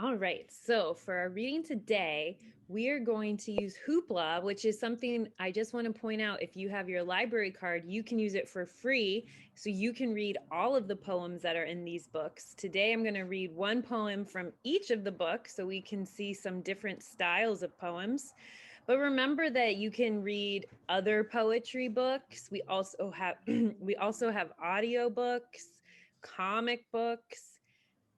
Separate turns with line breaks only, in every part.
All right, so for our reading today, we are going to use Hoopla, which is something I just want to point out. If you have your library card, you can use it for free, so you can read all of the poems that are in these books. Today, I'm going to read one poem from each of the books so we can see some different styles of poems. But remember that you can read other poetry books. We also have we also have audio books, comic books,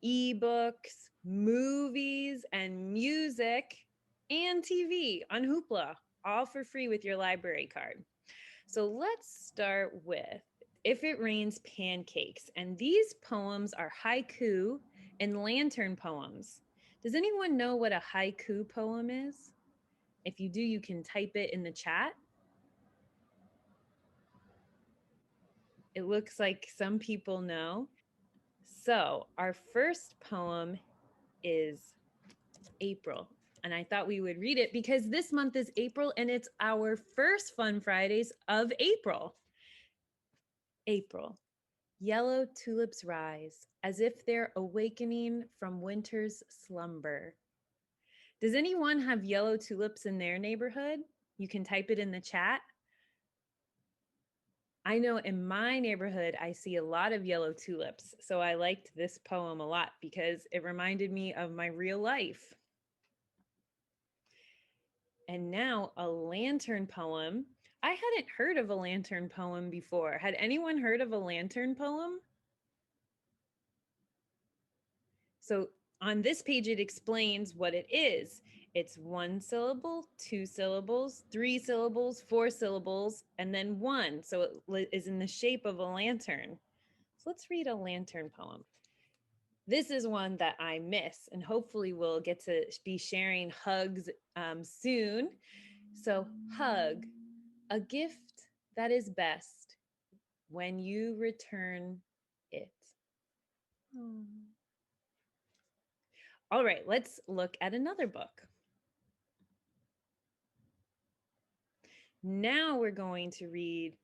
ebooks, movies, and music, and TV on Hoopla, all for free with your library card. So let's start with If It Rains Pancakes. And these poems are haiku and lantern poems. Does anyone know what a haiku poem is? If you do, you can type it in the chat. It looks like some people know. So, our first poem is April. And I thought we would read it because this month is April and it's our first Fun Fridays of April. April. Yellow tulips rise as if they're awakening from winter's slumber. Does anyone have yellow tulips in their neighborhood? You can type it in the chat. I know in my neighborhood, I see a lot of yellow tulips. So I liked this poem a lot because it reminded me of my real life. And now a lantern poem. I hadn't heard of a lantern poem before. Had anyone heard of a lantern poem? So on this page, it explains what it is. It's one syllable, two syllables, three syllables, four syllables, and then one. So it is in the shape of a lantern. So let's read a lantern poem. This is one that I miss, and hopefully we'll get to be sharing hugs soon. So hug, a gift that is best when you return it. Oh. All right, let's look at another book. Now we're going to read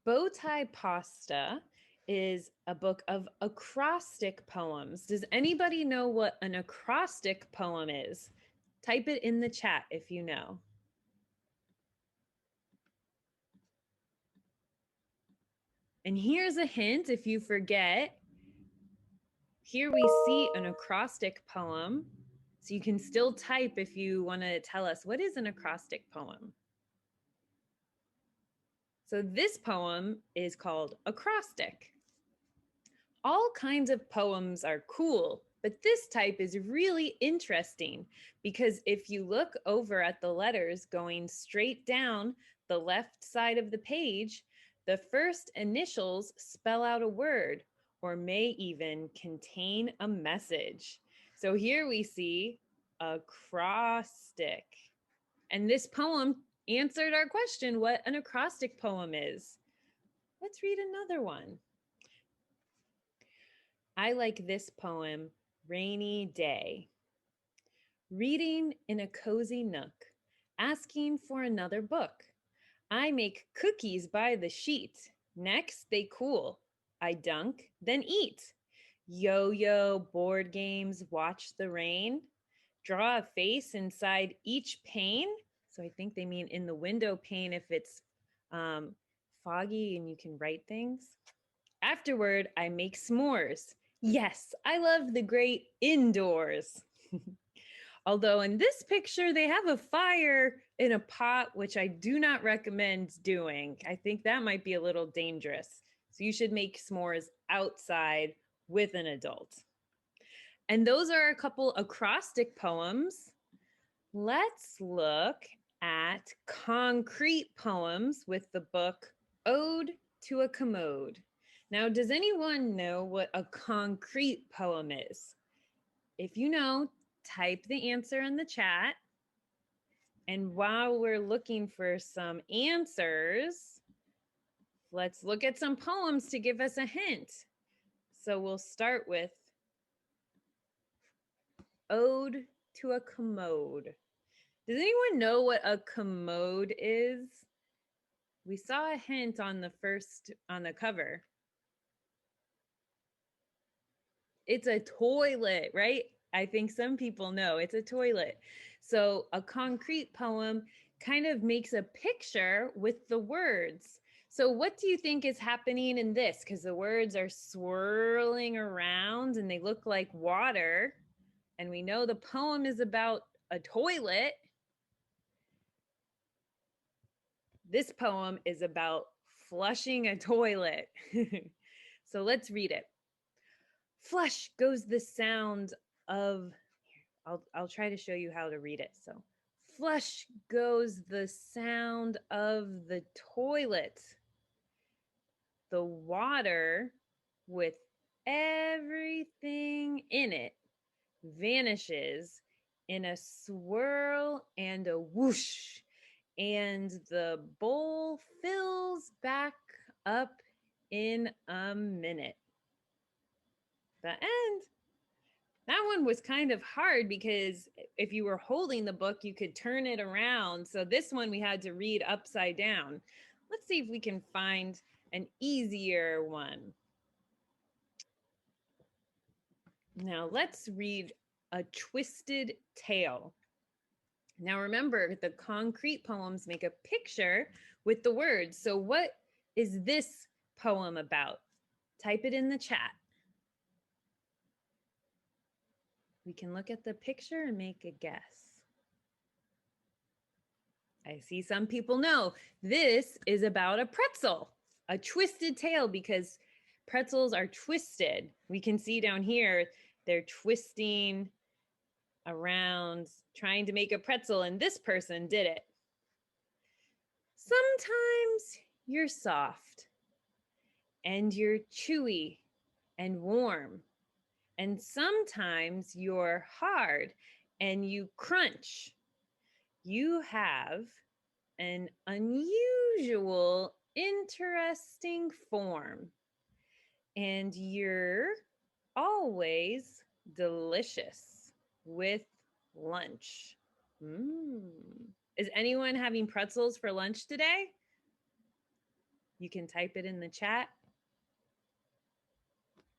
Bowtie Pasta is a book of acrostic poems. Does anybody know what an acrostic poem is? Type it in the chat if you know. And here's a hint if you forget. Here we see an acrostic poem. So you can still type if you want to tell us what is an acrostic poem. So this poem is called Acrostic. All kinds of poems are cool, but this type is really interesting because if you look over at the letters going straight down the left side of the page, the first initials spell out a word or may even contain a message. So here we see acrostic. And this poem answered our question what an acrostic poem is. Let's read another one. I like this poem, Rainy Day. Reading in a cozy nook, asking for another book. I make cookies by the sheet. Next, they cool. I dunk, then eat. Yo-yo, board games, watch the rain. Draw a face inside each pane. So I think they mean in the window pane if it's foggy and you can write things. Afterward, I make s'mores. Yes, I love the great indoors. Although in this picture, they have a fire in a pot, which I do not recommend doing. I think that might be a little dangerous. So you should make s'mores outside with an adult. And those are a couple acrostic poems. Let's look at concrete poems with the book Ode to a Commode. Now, does anyone know what a concrete poem is? If you know, type the answer in the chat. And while we're looking for some answers, let's look at some poems to give us a hint. So we'll start with Ode to a Commode. Does anyone know what a commode is? We saw a hint on the cover. It's a toilet, right? I think some people know it's a toilet. So a concrete poem kind of makes a picture with the words. So what do you think is happening in this? Because the words are swirling around and they look like water. And we know the poem is about a toilet. This poem is about flushing a toilet. So let's read it. Flush goes the sound of, I'll try to show you how to read it. So flush goes the sound of the toilet. The water with everything in it vanishes in a swirl and a whoosh, and the bowl fills back up in a minute. The end. That one was kind of hard because if you were holding the book, you could turn it around. So this one we had to read upside down. Let's see if we can find an easier one. Now let's read A Twisted Tale. Now remember, the concrete poems make a picture with the words. So what is this poem about? Type it in the chat. We can look at the picture and make a guess. I see some people know this is about a pretzel, a twisted tail, because pretzels are twisted. We can see down here, they're twisting around trying to make a pretzel, and this person did it. Sometimes you're soft and you're chewy and warm, and sometimes you're hard and you crunch. You have an unusual, interesting form, and you're always delicious with lunch. Is anyone having pretzels for lunch today? You can type it in the chat.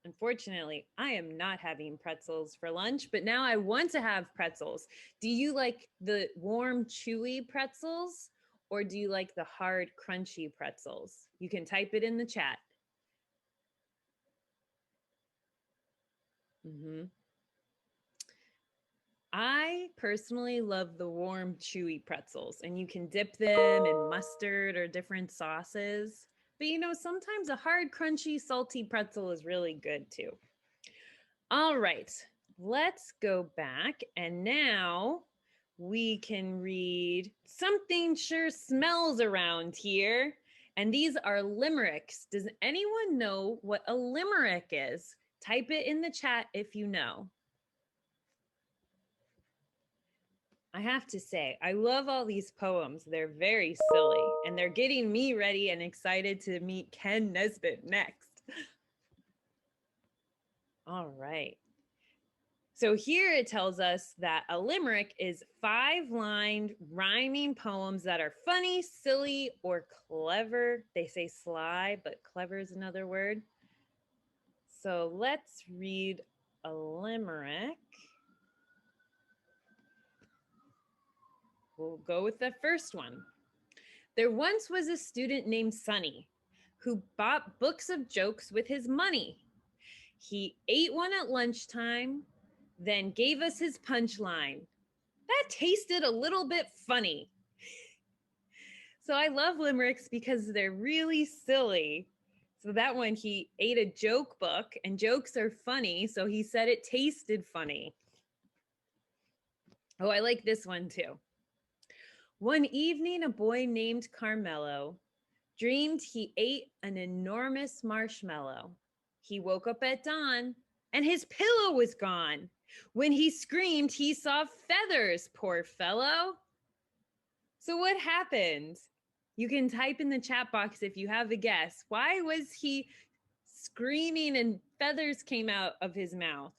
Unfortunately, I am not having pretzels for lunch, but now I want to have pretzels. Do you like the warm, chewy pretzels, or do you like the hard, crunchy pretzels? You can type it in the chat. I personally love the warm, chewy pretzels, and you can dip them in mustard or different sauces. But you know, sometimes a hard, crunchy, salty pretzel is really good too. All right, let's go back, and now we can read Something Sure Smells Around Here. And these are limericks. Does anyone know what a limerick is? Type it in the chat if you know. I have to say, I love all these poems. They're very silly, and they're getting me ready and excited to meet Kenn Nesbitt next. All right. So here it tells us that a limerick is 5-lined rhyming poems that are funny, silly, or clever. They say sly, but clever is another word. So let's read a limerick. We'll go with the first one. There once was a student named Sonny who bought books of jokes with his money. He ate one at lunchtime, then gave us his punchline. That tasted a little bit funny. So I love limericks because they're really silly. So that one, he ate a joke book, and jokes are funny, so he said it tasted funny. Oh, I like this one too. One evening, a boy named Carmelo dreamed he ate an enormous marshmallow. He woke up at dawn and his pillow was gone. When he screamed, he saw feathers, poor fellow. So what happened? You can type in the chat box if you have a guess. Why was he screaming and feathers came out of his mouth?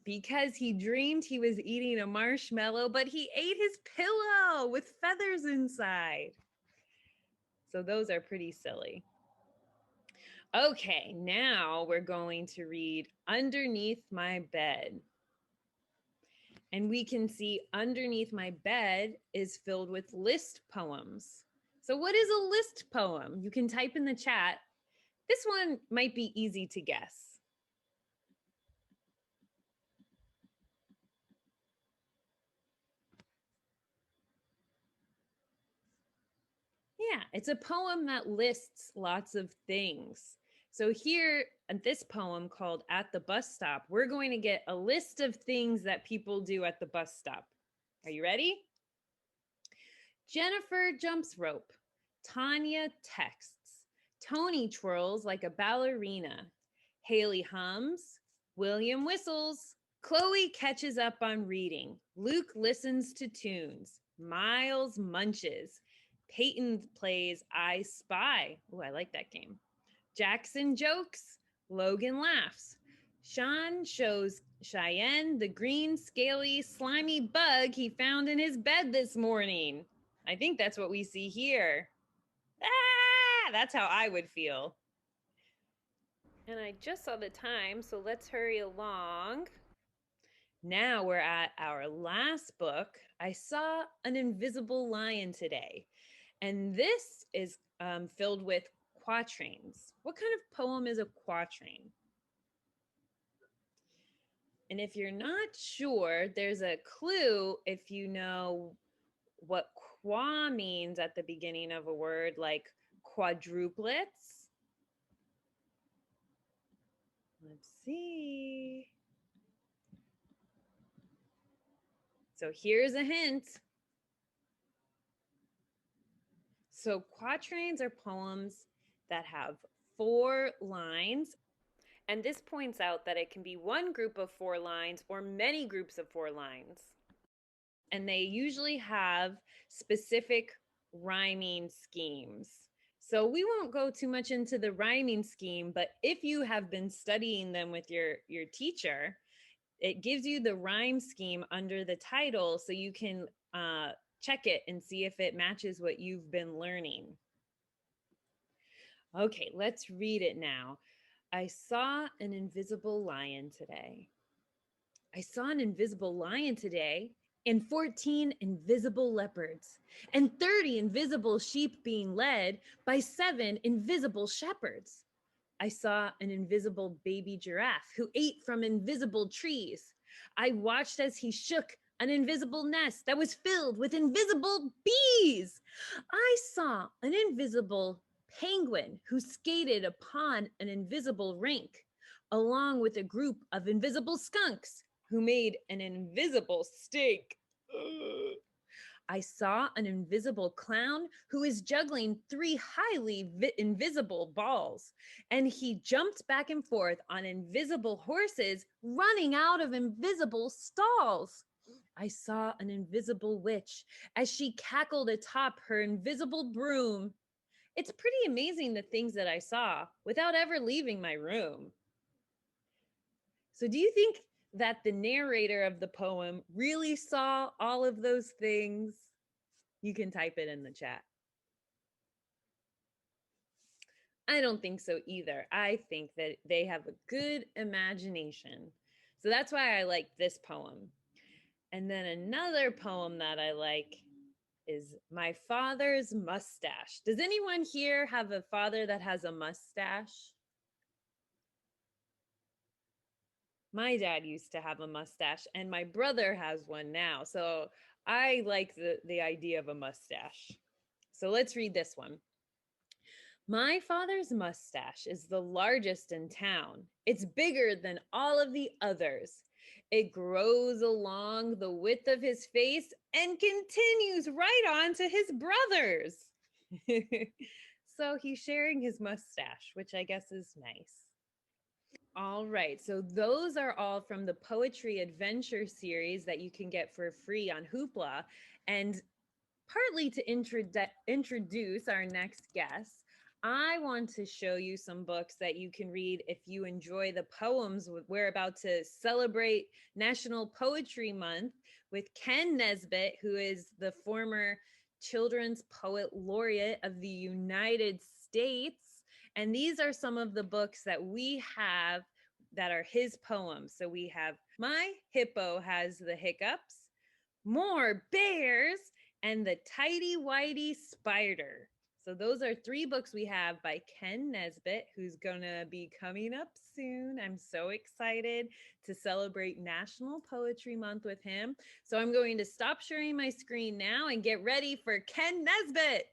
Because he dreamed he was eating a marshmallow, but he ate his pillow with feathers inside. So those are pretty silly. Okay, now we're going to read Underneath My Bed. And we can see underneath my bed is filled with list poems. So, what is a list poem? You can type in the chat. This one might be easy to guess. Yeah, it's a poem that lists lots of things. So here at this poem called At the Bus Stop, we're going to get a list of things that people do at the bus stop. Are you ready? Jennifer jumps rope. Tanya texts. Tony twirls like a ballerina. Haley hums. William whistles. Chloe catches up on reading. Luke listens to tunes. Miles munches. Peyton plays I Spy. Oh, I like that game. Jackson jokes. Logan laughs. Sean shows Cheyenne the green, scaly, slimy bug he found in his bed this morning. I think that's what we see here. Ah, that's how I would feel. And I just saw the time, so let's hurry along. Now we're at our last book. I saw an invisible lion today, and this is filled with quatrains. What kind of poem is a quatrain? And if you're not sure, there's a clue if you know what qua means at the beginning of a word, like quadruplets. Let's see. So here's a hint. So quatrains are poems that have 4 lines. And this points out that it can be one group of 4 lines or many groups of 4 lines. And they usually have specific rhyming schemes. So we won't go too much into the rhyming scheme, but if you have been studying them with your teacher, it gives you the rhyme scheme under the title so you can check it and see if it matches what you've been learning. Okay, let's read it now. I saw an invisible lion today. I saw an invisible lion today and 14 invisible leopards and 30 invisible sheep being led by 7 invisible shepherds. I saw an invisible baby giraffe who ate from invisible trees. I watched as he shook an invisible nest that was filled with invisible bees. I saw an invisible penguin who skated upon an invisible rink, along with a group of invisible skunks who made an invisible steak. I saw an invisible clown who is juggling 3 highly invisible balls, and he jumped back and forth on invisible horses running out of invisible stalls. I saw an invisible witch as she cackled atop her invisible broom. It's pretty amazing the things that I saw without ever leaving my room. So do you think that the narrator of the poem really saw all of those things? You can type it in the chat. I don't think so either. I think that they have a good imagination. So that's why I like this poem. And then another poem that I like is My Father's Mustache. Does anyone here have a father that has a mustache? My dad used to have a mustache, and my brother has one now. So I like the idea of a mustache. So let's read this one. My father's mustache is the largest in town. It's bigger than all of the others. It grows along the width of his face and continues right on to his brothers. So he's sharing his mustache, which I guess is nice. All right, so those are all from the Poetry Adventure series that you can get for free on Hoopla. And partly to introduce our next guest, I want to show you some books that you can read if you enjoy the poems. We're about to celebrate National Poetry Month with Kenn Nesbitt, who is the former Children's Poet Laureate of the United States. And these are some of the books that we have that are his poems. So we have My Hippo Has the Hiccups, More Bears, and The Tidy Whitey Spider. So those are 3 books we have by Kenn Nesbitt, who's going to be coming up soon. I'm so excited to celebrate National Poetry Month with him. So I'm going to stop sharing my screen now and get ready for Kenn Nesbitt.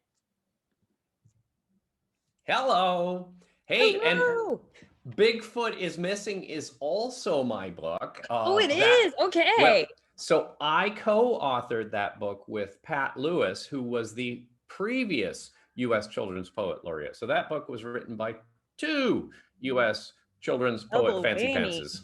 Hello. Hey,
Hello.
and Bigfoot is Missing is also my book.
Oh, it is? Okay.
Well, so I co-authored that book with Pat Lewis, who was the previous U.S. Children's Poet Laureate. So that book was written by 2 U.S. Children's Poet
Double
Fancy
whammy.
Pantses.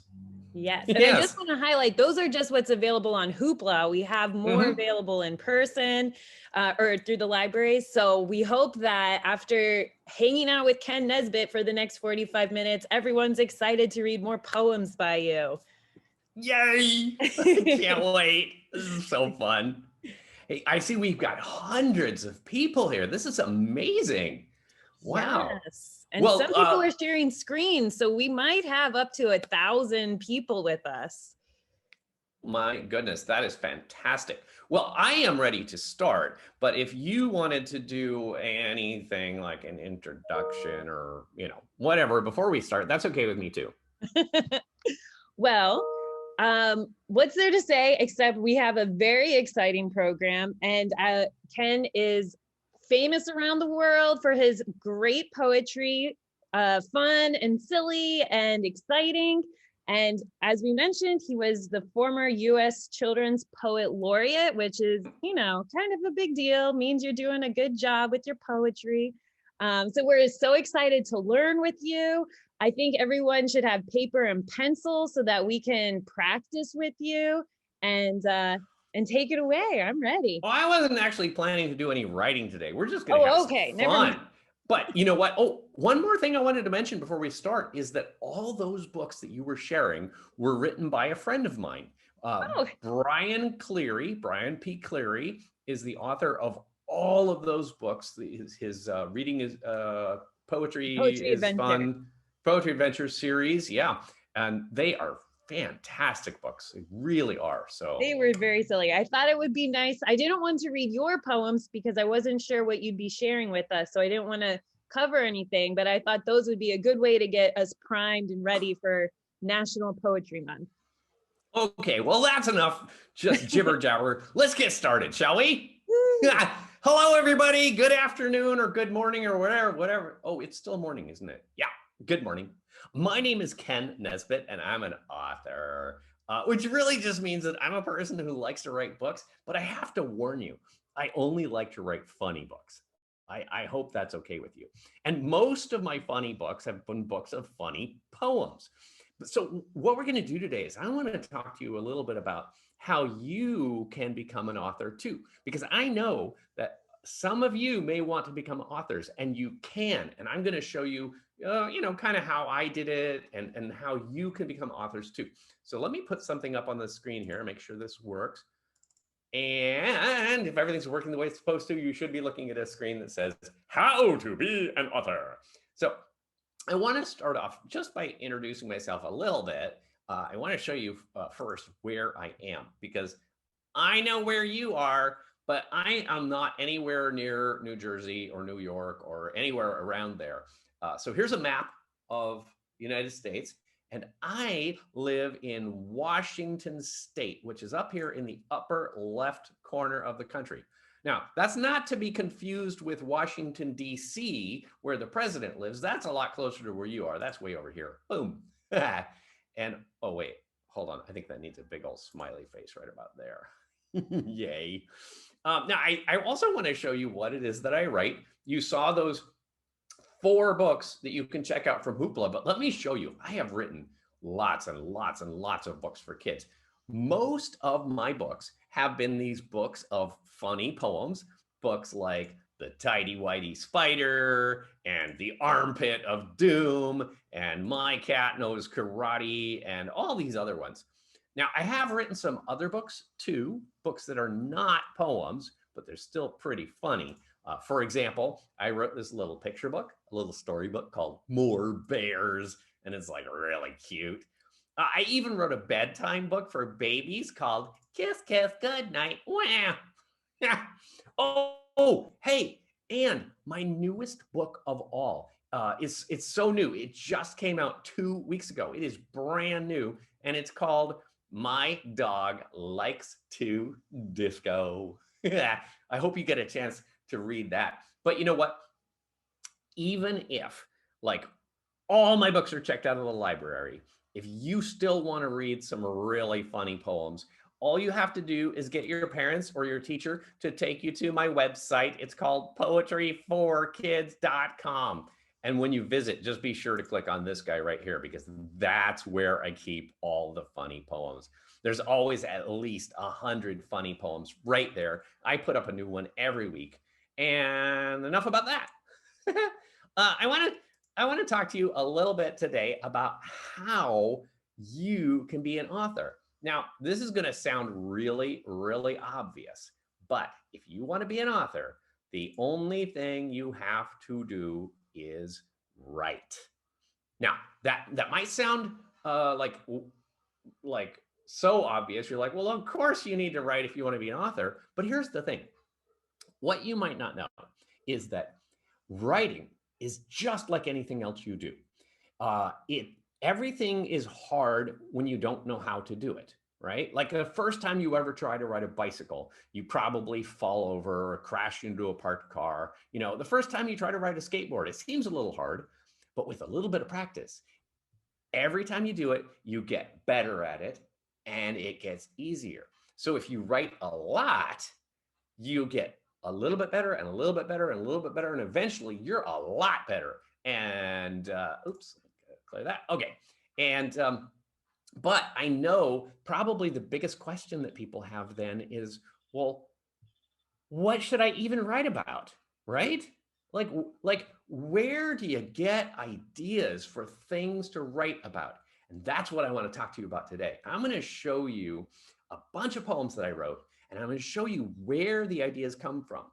Yes. And I just want to highlight, those are just what's available on Hoopla. We have more available in person or through the libraries. So we hope that after hanging out with Kenn Nesbitt for the next 45 minutes, everyone's excited to read more poems by you.
Yay! Can't wait. This is so fun. Hey, I see we've got hundreds of people here. This is amazing. Wow.
Yes. And some people are sharing screens, so we might have up to 1,000 people with us.
My goodness, that is fantastic. Well, I am ready to start, but if you wanted to do anything like an introduction or, whatever before we start, that's okay with me too.
Well, what's there to say except we have a very exciting program, and Kenn is famous around the world for his great poetry, fun and silly and exciting. And as we mentioned, he was the former U.S. Children's Poet Laureate, which is, kind of a big deal, means you're doing a good job with your poetry. So we're so excited to learn with you. I think everyone should have paper and pencil so that we can practice with you and take it away. I'm ready.
Oh, I wasn't actually planning to do any writing today. We're just going to have some fun.
Never mind.
But you know what? Oh, one more thing I wanted to mention before we start is that all those books that you were sharing were written by a friend of mine. Brian P. Cleary is the author of all of those books. His reading is Poetry is Adventure. Fun. Poetry Adventure series. Yeah. And they are fantastic books. They really are. So
they were very silly. I thought it would be nice. I didn't want to read your poems because I wasn't sure what you'd be sharing with us. So I didn't want to cover anything, but I thought those would be a good way to get us primed and ready for National Poetry Month.
Okay, well, that's enough just jibber jabber. Let's get started, shall we? Hello, everybody. Good afternoon or good morning or whatever. Oh, it's still morning, isn't it? Yeah. Good morning. My name is Kenn Nesbitt, and I'm an author, which really just means that I'm a person who likes to write books, but I have to warn you, I only like to write funny books. I hope that's okay with you. And most of my funny books have been books of funny poems. So what we're going to do today is I want to talk to you a little bit about how you can become an author too, because I know that some of you may want to become authors, and you can. And I'm going to show you kind of how I did it and how you can become authors too. So let me put something up on the screen here, make sure this works. And if everything's working the way it's supposed to, you should be looking at a screen that says, how to be an author. So I want to start off just by introducing myself a little bit. I want to show you first where I am, because I know where you are, but I am not anywhere near New Jersey or New York or anywhere around there. So here's a map of the United States, and I live in Washington State, which is up here in the upper left corner of the country. Now, that's not to be confused with Washington, D.C., where the president lives. That's a lot closer to where you are. That's way over here. Boom. And, oh, wait, hold on. I think that needs a big old smiley face right about there. Yay. Now, I also want to show you what it is that I write. You saw those 4 books that you can check out from Hoopla, but let me show you. I have written lots and lots and lots of books for kids. Most of my books have been these books of funny poems, books like The Tidy Whitey Spider and The Armpit of Doom and My Cat Knows Karate and all these other ones. Now, I have written some other books too, books that are not poems, but they're still pretty funny. For example, I wrote this little picture book, a little storybook called More Bears, and it's like really cute. I even wrote a bedtime book for babies called Kiss Kiss Good Night. Wow. Yeah. Oh, hey, and my newest book of all it's so new. It just came out 2 weeks ago. It is brand new, and it's called My Dog Likes to Disco. Yeah, I hope you get a chance to read that. But you know what? Even if like all my books are checked out of the library, if you still want to read some really funny poems, all you have to do is get your parents or your teacher to take you to my website. It's called poetryforkids.com. And when you visit, just be sure to click on this guy right here, because that's where I keep all the funny poems. There's always at least 100 funny poems right there. I put up a new one every week. And enough about that. I want to talk to you a little bit today about how you can be an author. Now, this is going to sound really, really obvious, but if you want to be an author, the only thing you have to do is write. Now, that might sound like so obvious. You're like, well, of course you need to write if you want to be an author. But here's the thing. What you might not know is that writing is just like anything else you do. Everything is hard when you don't know how to do it, right? Like the first time you ever try to ride a bicycle, you probably fall over or crash into a parked car. You know, the first time you try to ride a skateboard, it seems a little hard, but with a little bit of practice, every time you do it, you get better at it and it gets easier. So if you write a lot, you get a little bit better and a little bit better and a little bit better, and eventually you're a lot better. And oops, clear that. Okay. And but I know probably the biggest question that people have then is, well, what should I even write about? Right? Like where do you get ideas for things to write about? And that's what I want to talk to you about today. I'm going to show you a bunch of poems that I wrote, and I'm going to show you where the ideas come from.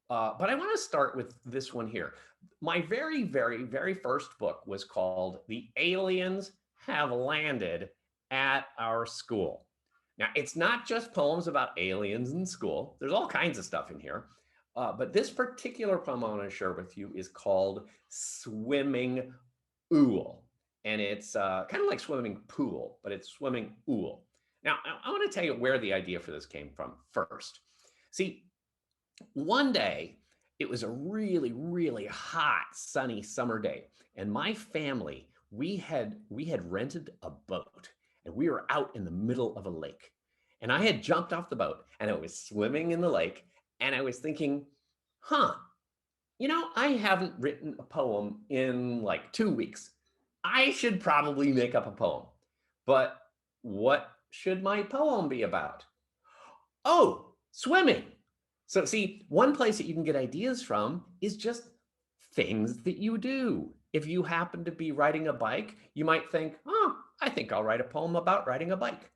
But I want to start with this one here. My very, very, very first book was called The Aliens Have Landed at Our School. Now, it's not just poems about aliens in school. There's all kinds of stuff in here. But this particular poem I want to share with you is called Swimming Ool. And it's kind of like swimming pool, but it's swimming ool. Now, I want to tell you where the idea for this came from first. See, one day, it was a really, really hot, sunny summer day, and my family, we had rented a boat, and we were out in the middle of a lake. And I had jumped off the boat, and I was swimming in the lake, and I was thinking, you know, I haven't written a poem in like 2 weeks. I should probably make up a poem. But what should my poem be about? Oh, swimming. So see, one place that you can get ideas from is just things that you do. If you happen to be riding a bike, you might think, oh, I think I'll write a poem about riding a bike.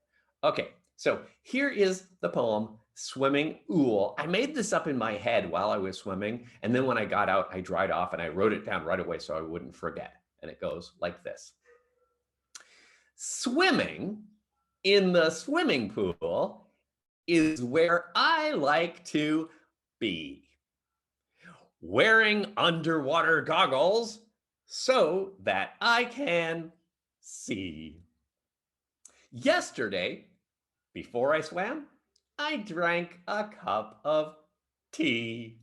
Okay, so here is the poem, Swimming Ool. I made this up in my head while I was swimming, and then when I got out, I dried off and I wrote it down right away so I wouldn't forget. And it goes like this. Swimming in the swimming pool is where I like to be. Wearing underwater goggles so that I can see. Yesterday, before I swam, I drank a cup of tea.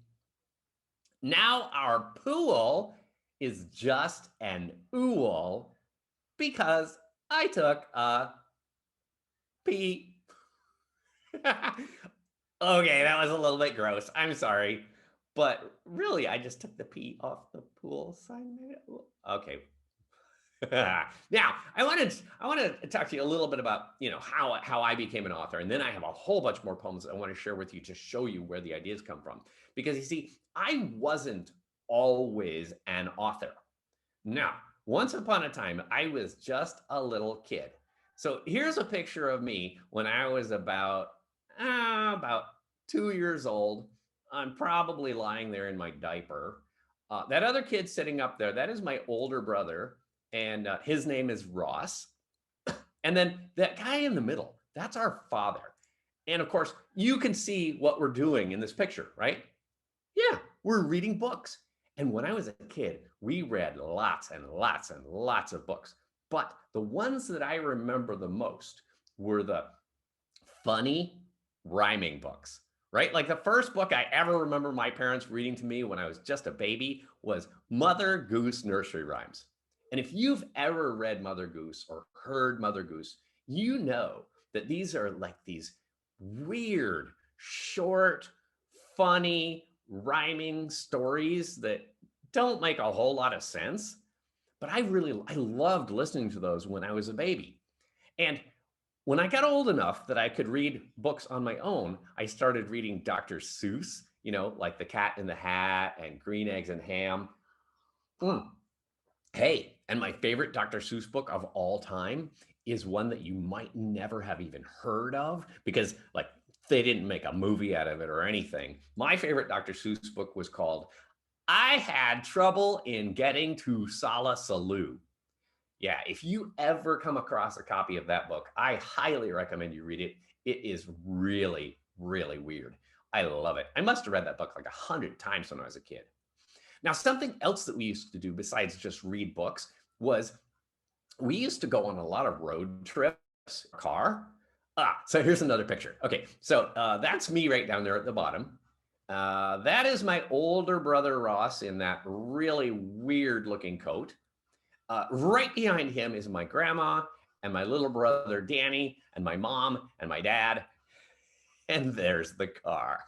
Now our pool is just an ool because I took a pee. Okay, that was a little bit gross. I'm sorry. But really, I just took the pee off the pool side. Okay. Now, I want to talk to you a little bit about, you know, how I became an author, and then I have a whole bunch more poems that I want to share with you to show you where the ideas come from. Because you see, I wasn't always an author. Now, once upon a time, I was just a little kid. So here's a picture of me when I was about 2 years old. I'm probably lying there in my diaper. That other kid sitting up there, that is my older brother, and his name is Ross. And then that guy in the middle, that's our father. And of course, you can see what we're doing in this picture, right? Yeah, we're reading books. And when I was a kid, we read lots and lots and lots of books. But the ones that I remember the most were the funny rhyming books, right? Like the first book I ever remember my parents reading to me when I was just a baby was Mother Goose Nursery Rhymes. And if you've ever read Mother Goose or heard Mother Goose, you know that these are like these weird, short, funny, rhyming stories that don't make a whole lot of sense. But I loved listening to those when I was a baby. And when I got old enough that I could read books on my own, I started reading Dr. Seuss, like The Cat in the Hat and Green Eggs and Ham. Hey, and my favorite Dr. Seuss book of all time is one that you might never have even heard of because like they didn't make a movie out of it or anything. My favorite Dr. Seuss book was called I Had Trouble in Getting to Sala Saloo. Yeah, if you ever come across a copy of that book, I highly recommend you read it. It is really, really weird. I love it. I must have read that book like 100 times when I was a kid. Now, something else that we used to do besides just read books was we used to go on a lot of road trips, car. So here's another picture. Okay, so that's me right down there at the bottom. That is my older brother Ross in that really weird looking coat. Right behind him is my grandma and my little brother Danny and my mom and my dad. And there's the car.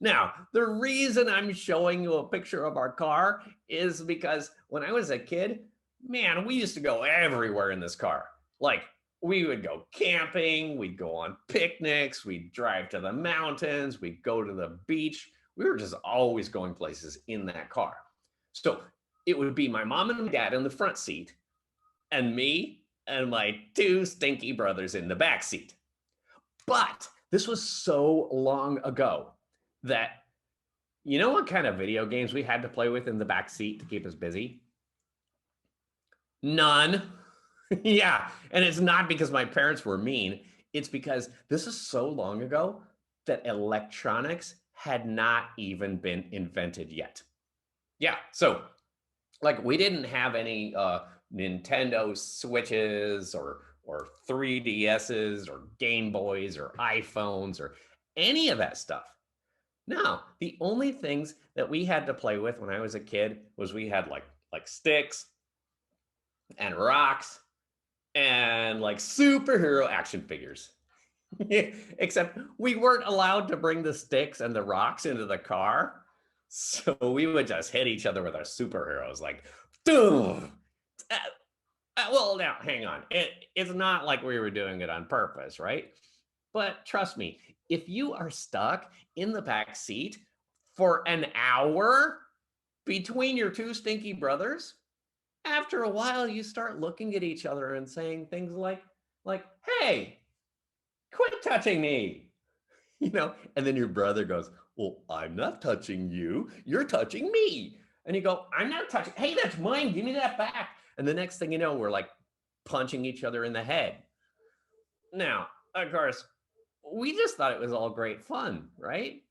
Now, the reason I'm showing you a picture of our car is because when I was a kid, man, we used to go everywhere in this car. Like we would go camping, we'd go on picnics, we'd drive to the mountains, we'd go to the beach. We were just always going places in that car. So it would be my mom and my dad in the front seat and me and my two stinky brothers in the back seat. But this was so long ago that you know what kind of video games we had to play with in the back seat to keep us busy? None. Yeah, and it's not because my parents were mean. It's because this is so long ago that electronics had not even been invented yet. Yeah, so like we didn't have any Nintendo Switches or 3DSs or Game Boys or iPhones or any of that stuff. No, the only things that we had to play with when I was a kid was we had like sticks and rocks and like superhero action figures. Except we weren't allowed to bring the sticks and the rocks into the car. So we would just hit each other with our superheroes like, boom. Well, now hang on. It's not like we were doing it on purpose, right? But trust me, if you are stuck in the back seat for an hour between your two stinky brothers, after a while you start looking at each other and saying things like, hey, quit touching me. And then your brother goes, well, I'm not touching you. You're touching me. And you go, I'm not touching. Hey, that's mine. Give me that back. And the next thing you know, we're like punching each other in the head. Now, of course, we just thought it was all great fun, right?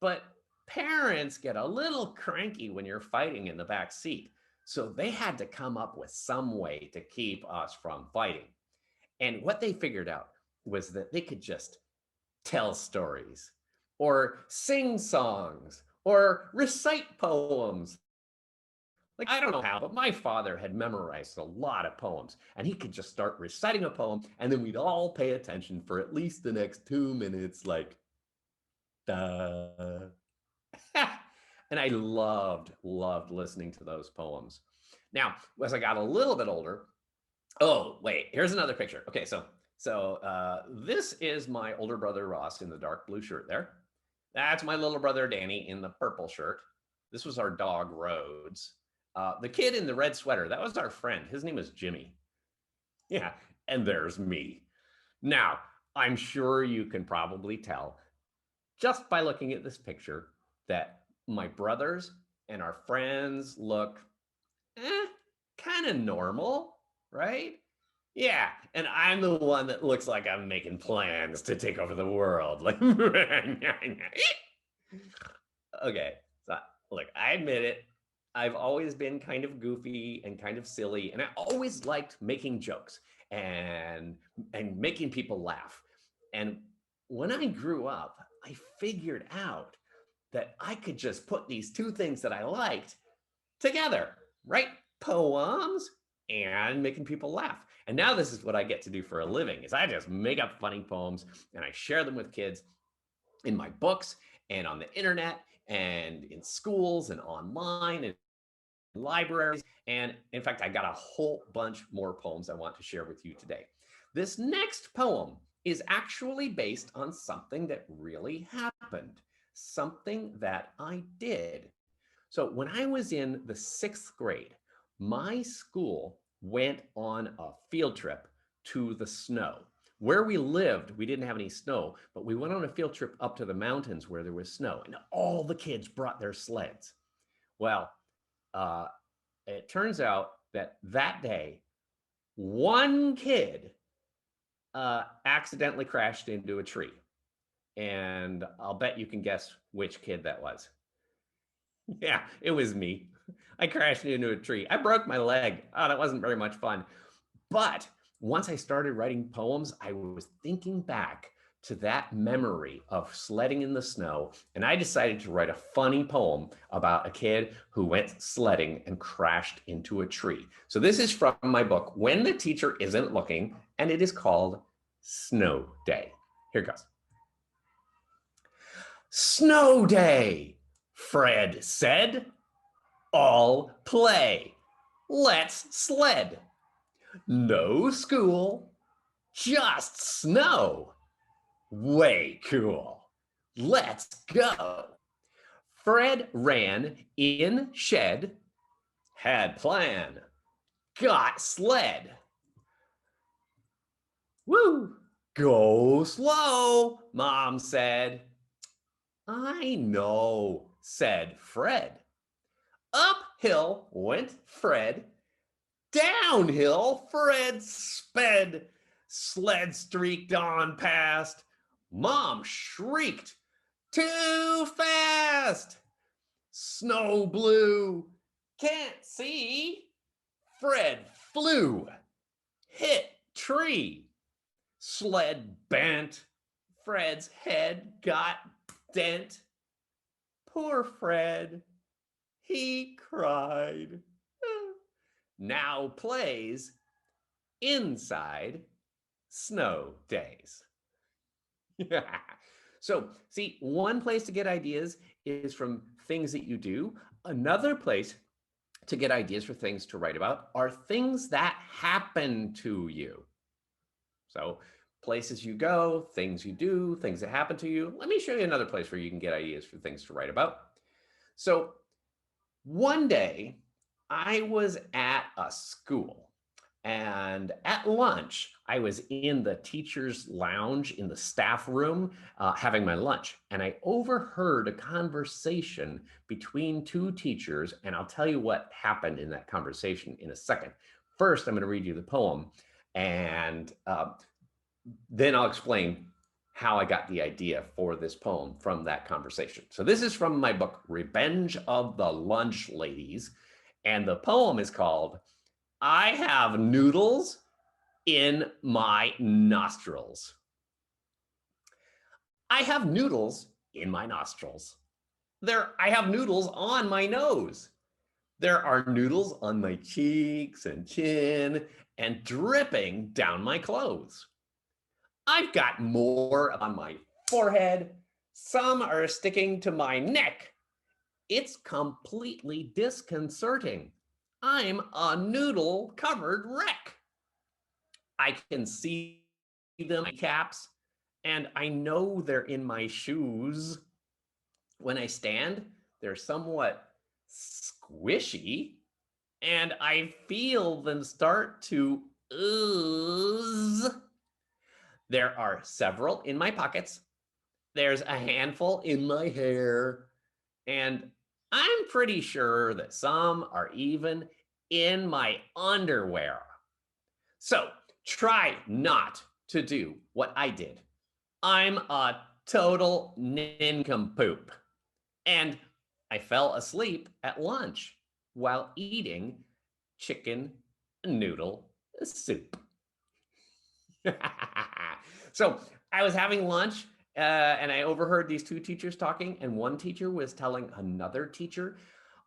But parents get a little cranky when you're fighting in the back seat. So they had to come up with some way to keep us from fighting. And what they figured out was that they could just tell stories or sing songs or recite poems. Like, I don't know how, but my father had memorized a lot of poems and he could just start reciting a poem and then we'd all pay attention for at least the next 2 minutes, like, da. And I loved listening to those poems. Now, as I got a little bit older, oh, wait, here's another picture. Okay, so this is my older brother, Ross, in the dark blue shirt there. That's my little brother, Danny, in the purple shirt. This was our dog, Rhodes. The kid in the red sweater, that was our friend. His name was Jimmy. Yeah, and there's me. Now, I'm sure you can probably tell just by looking at this picture that my brothers and our friends look kind of normal, right? Yeah, and I'm the one that looks like I'm making plans to take over the world. Like, okay, so look, I admit it. I've always been kind of goofy and kind of silly, and I always liked making jokes and making people laugh. And when I grew up, I figured out that I could just put these two things that I liked together, write poems and making people laugh. And now this is what I get to do for a living is I just make up funny poems and I share them with kids in my books and on the internet and in schools and online and libraries. And in fact, I got a whole bunch more poems I want to share with you today. This next poem is actually based on something that really happened, something that I did. So when I was in the 6th grade, my school went on a field trip to the snow. Where we lived, we didn't have any snow, but we went on a field trip up to the mountains where there was snow, and all the kids brought their sleds. Well, it turns out that day, one kid accidentally crashed into a tree. And I'll bet you can guess which kid that was. Yeah, it was me. I crashed into a tree. I broke my leg. Oh, that wasn't very much fun. But once I started writing poems, I was thinking back to that memory of sledding in the snow. And I decided to write a funny poem about a kid who went sledding and crashed into a tree. So this is from my book, When the Teacher Isn't Looking, and it is called Snow Day. Here it goes. Snow day, Fred said. All play. Let's sled. No school, just snow. Way cool. Let's go. Fred ran in shed, had plan, got sled. Woo! Go slow, Mom said. I know, said Fred. Uphill went Fred. Downhill Fred sped. Sled streaked on past. Mom shrieked, too fast. Snow blew, can't see. Fred flew, hit tree. Sled bent, Fred's head got dent. Poor Fred, he cried. Now plays inside snow days. So, see, one place to get ideas is from things that you do. Another place to get ideas for things to write about are things that happen to you. So, places you go, things you do, things that happen to you. Let me show you another place where you can get ideas for things to write about. So, one day I was at a school, and at lunch, I was in the teacher's lounge in the staff room having my lunch, and I overheard a conversation between two teachers, and I'll tell you what happened in that conversation in a second. First, I'm going to read you the poem, and then I'll explain how I got the idea for this poem from that conversation. So this is from my book, Revenge of the Lunch Ladies, and the poem is called I Have Noodles in My Nostrils. I have noodles in my nostrils. I have noodles on my nose. There are noodles on my cheeks and chin and dripping down my clothes. I've got more on my forehead. Some are sticking to my neck. It's completely disconcerting. I'm a noodle-covered wreck. I can see them in my caps, and I know they're in my shoes. When I stand, they're somewhat squishy, and I feel them start to ooze. There are several in my pockets. There's a handful in my hair. And I'm pretty sure that some are even in my underwear. So try not to do what I did. I'm a total nincompoop. And I fell asleep at lunch while eating chicken noodle soup. So I was having lunch and I overheard these two teachers talking, and one teacher was telling another teacher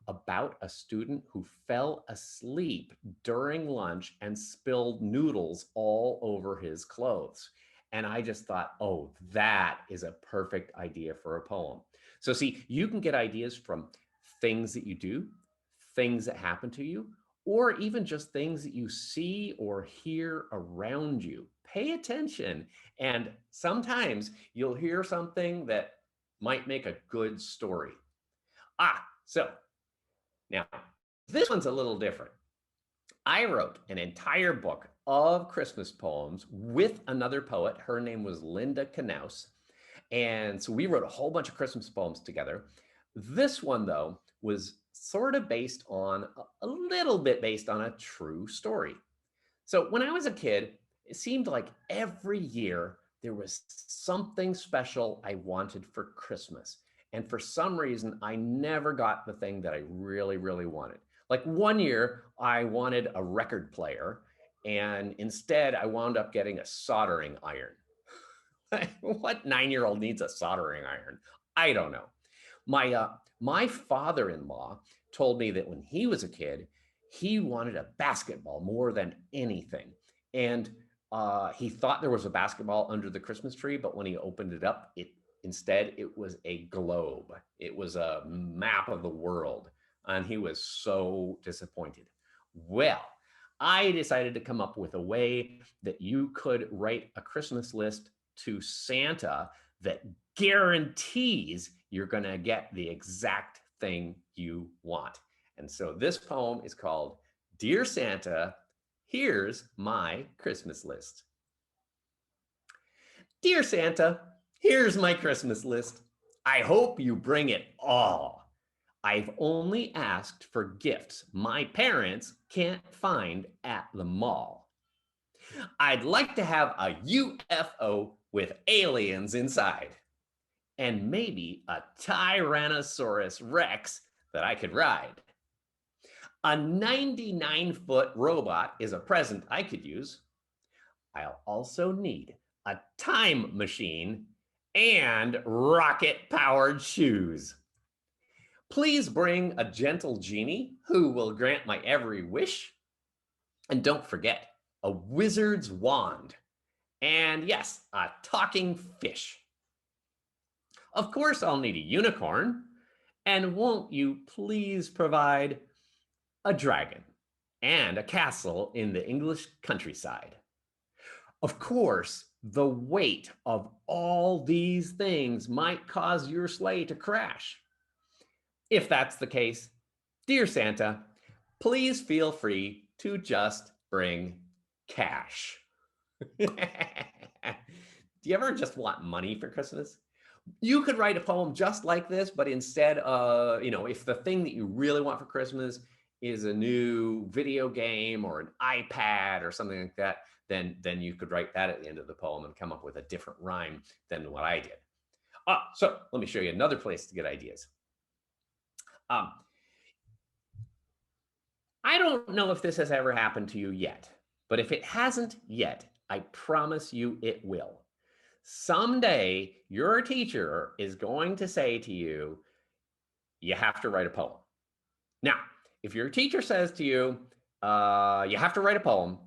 about a student who fell asleep during lunch and spilled noodles all over his clothes. And I just thought, oh, that is a perfect idea for a poem. So, see, you can get ideas from things that you do, things that happen to you, or even just things that you see or hear around you. Pay attention. And sometimes you'll hear something that might make a good story. So now, this one's a little different. I wrote an entire book of Christmas poems with another poet. Her name was Linda Knaus. And so we wrote a whole bunch of Christmas poems together. This one, though, was sort of based on a little bit based on a true story. So when I was a kid, it seemed like every year there was something special I wanted for Christmas. And for some reason, I never got the thing that I really, really wanted. Like one year, I wanted a record player, and instead, I wound up getting a soldering iron. What 9-year-old needs a soldering iron? I don't know. My father-in-law told me that when he was a kid, he wanted a basketball more than anything, and he thought there was a basketball under the Christmas tree, but when he opened it up, it was a globe. It was a map of the world, and he was so disappointed. Well, I decided to come up with a way that you could write a Christmas list to Santa that guarantees you're going to get the exact thing you want. And so this poem is called Dear Santa, Here's My Christmas List. Dear Santa, here's my Christmas list. I hope you bring it all. I've only asked for gifts my parents can't find at the mall. I'd like to have a UFO with aliens inside, and maybe a Tyrannosaurus Rex that I could ride. A 99-foot robot is a present I could use. I'll also need a time machine and rocket-powered shoes. Please bring a gentle genie who will grant my every wish. And don't forget, a wizard's wand. And yes, a talking fish. Of course, I'll need a unicorn. And won't you please provide a dragon and a castle in the English countryside? Of course, the weight of all these things might cause your sleigh to crash. If that's the case, dear Santa, please feel free to just bring cash. Do you ever just want money for Christmas? You could write a poem just like this, but instead of, if the thing that you really want for Christmas is a new video game or an iPad or something like that, then you could write that at the end of the poem and come up with a different rhyme than what I did. So let me show you another place to get ideas. I don't know if this has ever happened to you yet, but if it hasn't yet, I promise you it will. Someday, your teacher is going to say to you, you have to write a poem. Now, if your teacher says to you, you have to write a poem,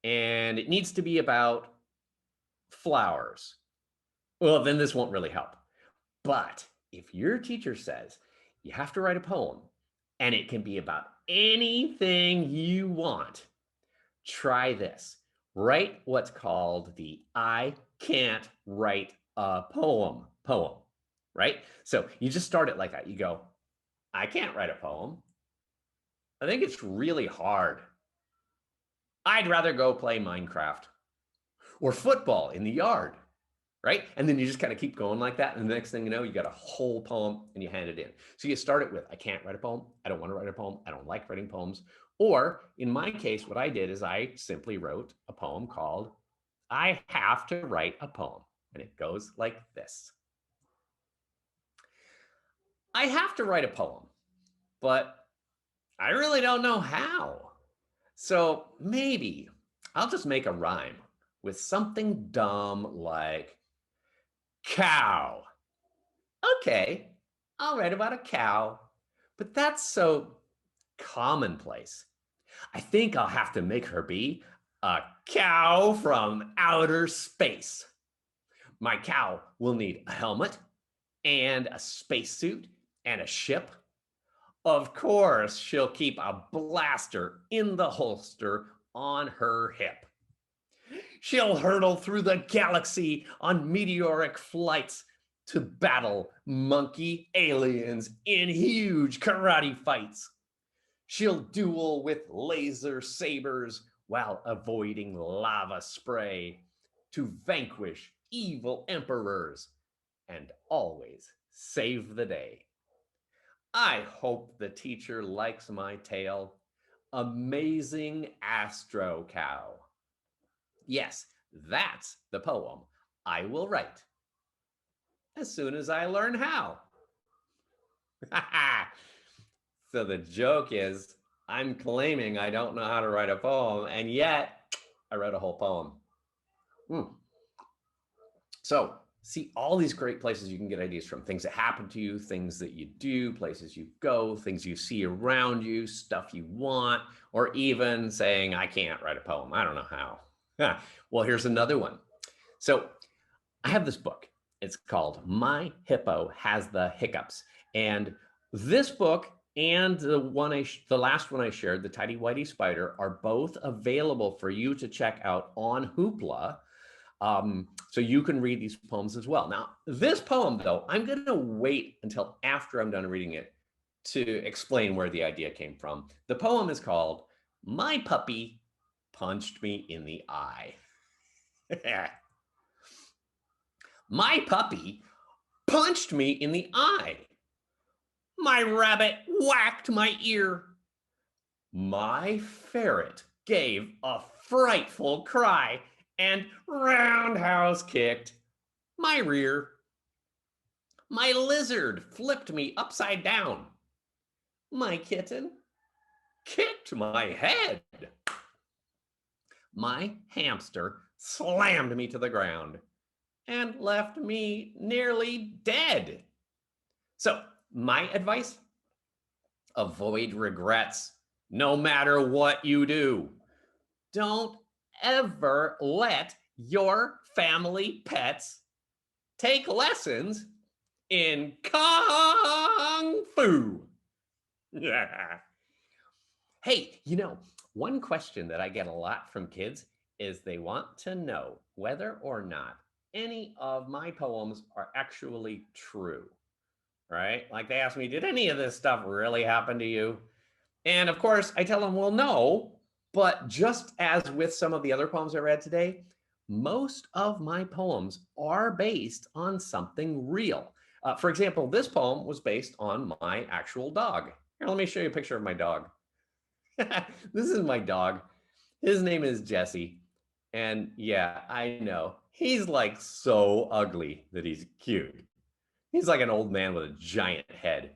and it needs to be about flowers, well, then this won't really help. But if your teacher says you have to write a poem, and it can be about anything you want, try this. Write what's called the I can't write a poem, right? So you just start it like that. You go, I can't write a poem. I think it's really hard. I'd rather go play Minecraft or football in the yard. right? And then you just kind of keep going like that. And the next thing you know, you got a whole poem and you hand it in. So you start it with, I can't write a poem. I don't want to write a poem. I don't like writing poems. Or in my case, what I did is I simply wrote a poem called I Have to Write a Poem. And it goes like this. I have to write a poem, but I really don't know how. So maybe I'll just make a rhyme with something dumb like cow. Okay, I'll write about a cow, but that's so commonplace. I think I'll have to make her be a cow from outer space. My cow will need a helmet and a spacesuit and a ship. Of course, she'll keep a blaster in the holster on her hip. She'll hurtle through the galaxy on meteoric flights to battle monkey aliens in huge karate fights. She'll duel with laser sabers while avoiding lava spray to vanquish evil emperors and always save the day. I hope the teacher likes my tale. Amazing Astro Cow. Yes, that's the poem I will write as soon as I learn how. So the joke is, I'm claiming I don't know how to write a poem, and yet I wrote a whole poem. So see all these great places you can get ideas from, things that happen to you, things that you do, places you go, things you see around you, stuff you want, or even saying, I can't write a poem. I don't know how. Well, here's another one. So I have this book. It's called My Hippo Has the Hiccups. And this book and the last one I shared, the Tidy Whitey Spider, are both available for you to check out on Hoopla. So you can read these poems as well. Now, this poem, though, I'm going to wait until after I'm done reading it to explain where the idea came from. The poem is called My Puppy Punched Me in the Eye. My puppy punched me in the eye. My rabbit whacked my ear. My ferret gave a frightful cry and roundhouse kicked my rear. My lizard flipped me upside down. My kitten kicked my head. My hamster slammed me to the ground and left me nearly dead. So, my advice: avoid regrets no matter what you do. Don't ever let your family pets take lessons in Kung Fu. Yeah. Hey, one question that I get a lot from kids is they want to know whether or not any of my poems are actually true, right? Like they ask me, did any of this stuff really happen to you? And of course, I tell them, well, no. But just as with some of the other poems I read today, most of my poems are based on something real. For example, this poem was based on my actual dog. Here, let me show you a picture of my dog. This is my dog. His name is Jesse. And yeah, I know, he's like so ugly that he's cute. He's like an old man with a giant head.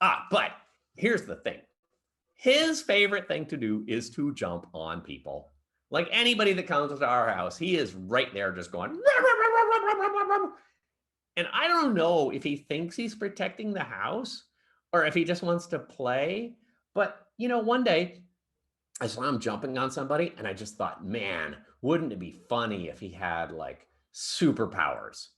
But here's the thing. His favorite thing to do is to jump on people. Like anybody that comes to our house, he is right there just going. And I don't know if he thinks he's protecting the house or if he just wants to play. But, one day I saw him jumping on somebody and I just thought, man, wouldn't it be funny if he had like superpowers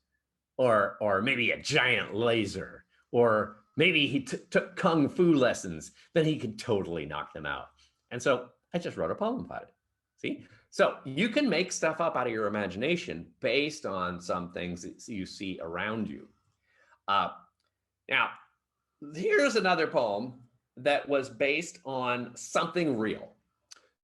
or maybe a giant laser, or maybe he took Kung Fu lessons, then he could totally knock them out. And so I just wrote a poem about it. See? So you can make stuff up out of your imagination based on some things that you see around you. Now, here's another poem that was based on something real.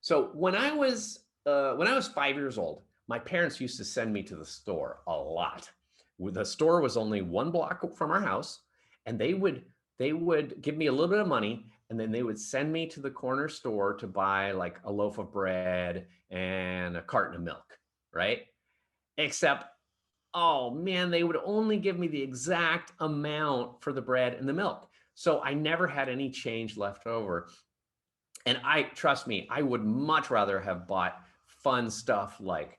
So when I was 5 years old, my parents used to send me to the store a lot. The store was only 1 block from our house, and they would give me a little bit of money, and then they would send me to the corner store to buy like a loaf of bread and a carton of milk, right? Except, oh man, they would only give me the exact amount for the bread and the milk. So I never had any change left over. And trust me, I would much rather have bought fun stuff like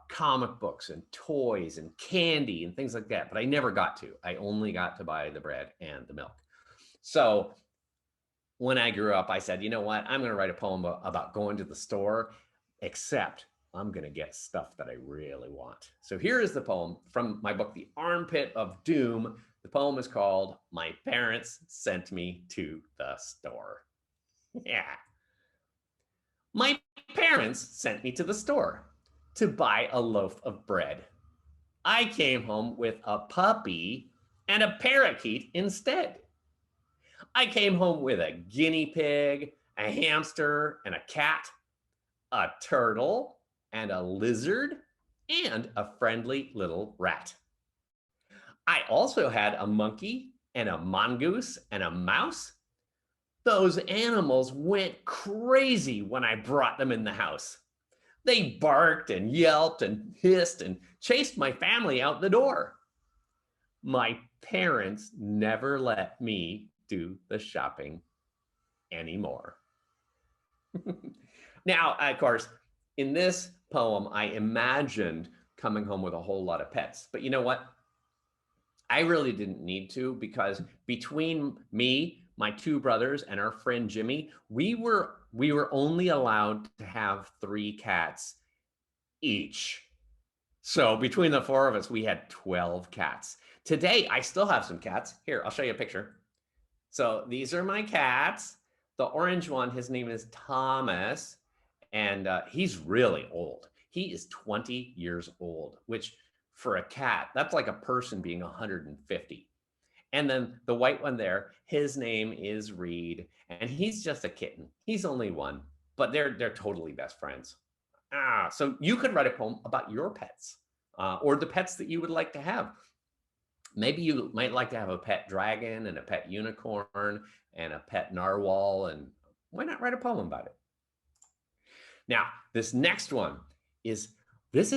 comic books and toys and candy and things like that. But I never got to. I only got to buy the bread and the milk. So when I grew up, I said, you know what? I'm going to write a poem about going to the store, except I'm going to get stuff that I really want. So here is the poem from my book, The Armpit of Doom. The poem is called My Parents Sent Me to the Store. Yeah. My parents sent me to the store to buy a loaf of bread. I came home with a puppy and a parakeet instead. I came home with a guinea pig, a hamster, and a cat, a turtle, and a lizard, and a friendly little rat. I also had a monkey and a mongoose and a mouse. Those animals went crazy when I brought them in the house. They barked and yelped and hissed and chased my family out the door. My parents never let me do the shopping anymore. Now, of course, in this poem, I imagined coming home with a whole lot of pets. But you know what? I really didn't need to, because between me, my 2 brothers, and our friend Jimmy, we were only allowed to have 3 cats each. So between the 4 of us, we had 12 cats. Today, I still have some cats. Here, I'll show you a picture. So these are my cats. The orange one, his name is Thomas, and he's really old. He is 20 years old, which for a cat, that's like a person being 150. And then the white one there, his name is Reed, and he's just a kitten. He's only 1, but they're totally best friends. So you could write a poem about your pets, or the pets that you would like to have. Maybe you might like to have a pet dragon and a pet unicorn and a pet narwhal, and why not write a poem about it? Now, this next one is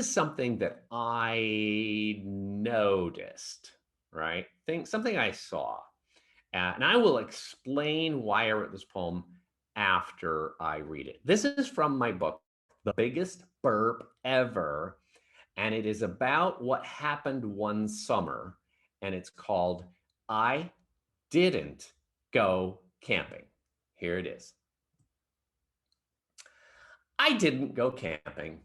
something that I noticed, right? Something I saw. And I will explain why I wrote this poem after I read it. This is from my book, The Biggest Burp Ever, and it is about what happened one summer, and it's called I Didn't Go Camping. Here it is. I didn't go camping.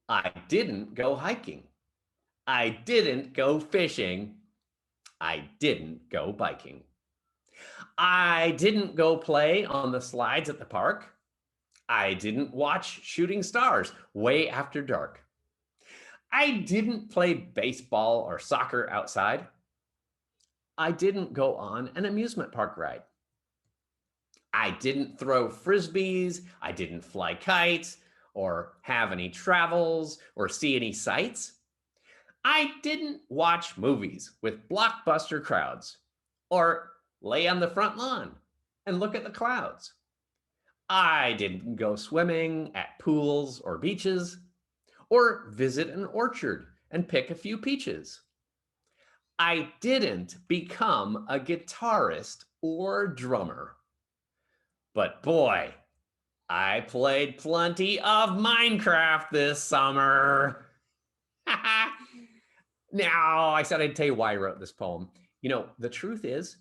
I didn't go hiking. I didn't go fishing. I didn't go biking. I didn't go play on the slides at the park. I didn't watch shooting stars way after dark. I didn't play baseball or soccer outside. I didn't go on an amusement park ride. I didn't throw frisbees. I didn't fly kites or have any travels or see any sights. I didn't watch movies with blockbuster crowds or lay on the front lawn and look at the clouds. I didn't go swimming at pools or beaches or visit an orchard and pick a few peaches. I didn't become a guitarist or drummer. But boy, I played plenty of Minecraft this summer. Now, I said I'd tell you why I wrote this poem. You know, the truth is,